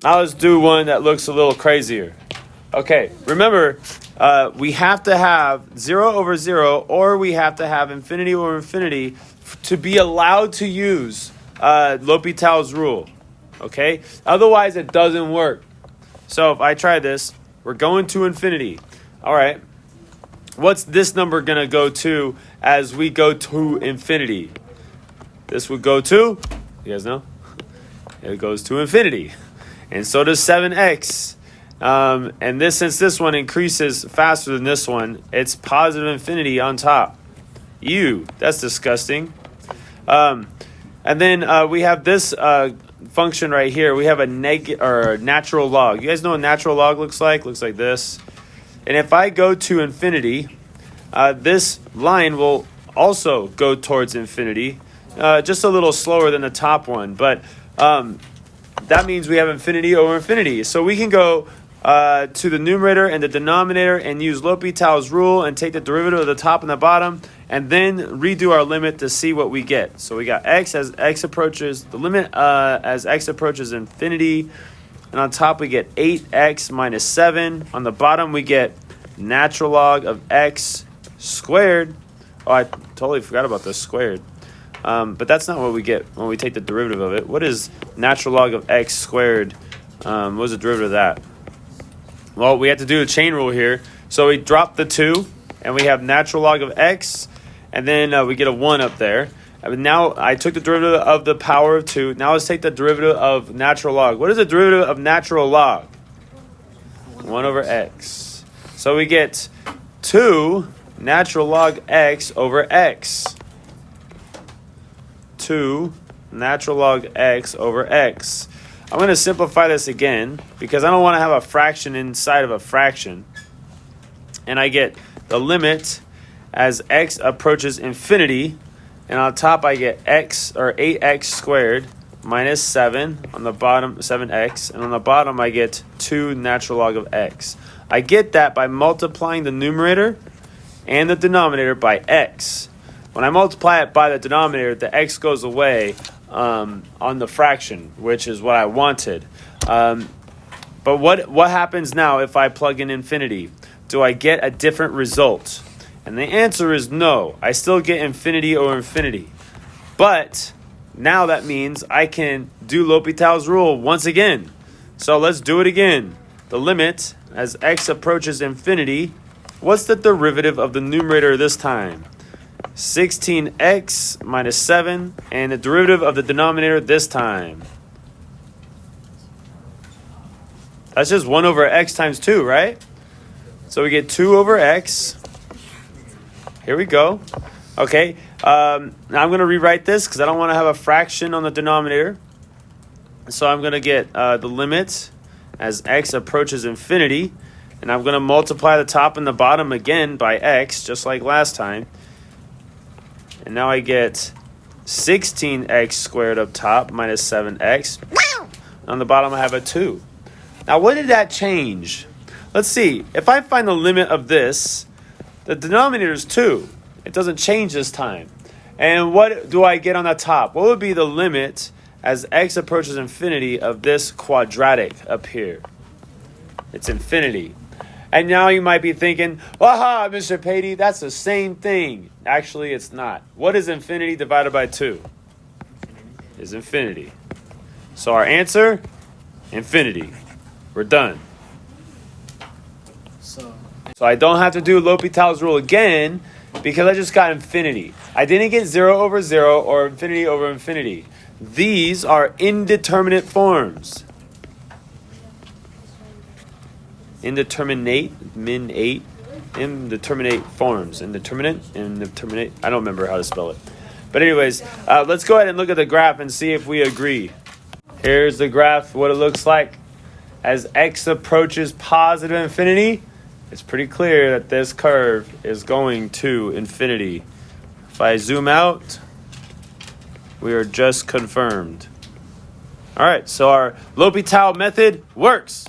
Now let's do one that looks a little crazier. Okay, remember, we have to have 0 over 0, or we have to have infinity over infinity to be allowed to use L'Hopital's rule. Okay? Otherwise, it doesn't work. So if I try this, we're going to infinity. All right. What's this number going to go to as we go to infinity? This would go to, you guys know? It goes to infinity. And so does 7x. And this, since this one increases faster than this one, it's positive infinity on top. That's disgusting. And then we have this function right here. We have a natural log. You guys know what a natural log looks like? Looks like this. And if I go to infinity, this line will also go towards infinity, just a little slower than the top one. But that means we have infinity over infinity. So we can go to the numerator and the denominator and use L'Hopital's rule and take the derivative of the top and the bottom and then redo our limit to see what we get. So we got x as x approaches, the limit as x approaches infinity. And on top we get 8x minus 7. On the bottom we get natural log of x squared. Oh, I totally forgot about the squared. But that's not what we get when we take the derivative of it. What is natural log of x squared? What is the derivative of that? Well, we have to do the chain rule here. So we drop the 2, and we have natural log of x, and then we get a 1 up there. And now I took the derivative of the power of 2. Now let's take the derivative of natural log. What is the derivative of natural log? 1 over x. So we get 2 natural log x over x. 2 natural log x over x. I'm going to simplify this again because I don't want to have a fraction inside of a fraction. And I get the limit as x approaches infinity. And on top I get x, or 8x squared minus 7 on the bottom, 7x. And on the bottom I get 2 natural log of x. I get that by multiplying the numerator and the denominator by x. When I multiply it by the denominator, the x goes away on the fraction, which is what I wanted. But what happens now if I plug in infinity? Do I get a different result? And the answer is no. I still get infinity over infinity. But now that means I can do L'Hopital's rule once again. So let's do it again. The limit as x approaches infinity. What's the derivative of the numerator this time? 16x minus 7, and the derivative of the denominator this time. That's just 1 over x times 2, right? So we get 2 over x. Here we go. Okay, now I'm going to rewrite this because I don't want to have a fraction on the denominator. So I'm going to get the limit as x approaches infinity, and I'm going to multiply the top and the bottom again by x, just like last time. And now I get 16x squared up top minus 7x. On the bottom I have a 2. Now what did that change? Let's see. If I find the limit of this, the denominator is 2. It doesn't change this time. And what do I get on the top? What would be the limit as x approaches infinity of this quadratic up here? It's infinity. And now you might be thinking, aha, Mr. Patey, that's the same thing. Actually, it's not. What is infinity divided by 2? Is infinity. So our answer, infinity. We're done. So I don't have to do L'Hopital's rule again because I just got infinity. I didn't get 0 over 0 or infinity over infinity. These are indeterminate forms. Indeterminate forms. Indeterminate. I don't remember how to spell it. But anyways, let's go ahead and look at the graph and see if we agree. Here's the graph, what it looks like. As x approaches positive infinity, it's pretty clear that this curve is going to infinity. If I zoom out, we are just confirmed. All right, so our L'Hopital method works.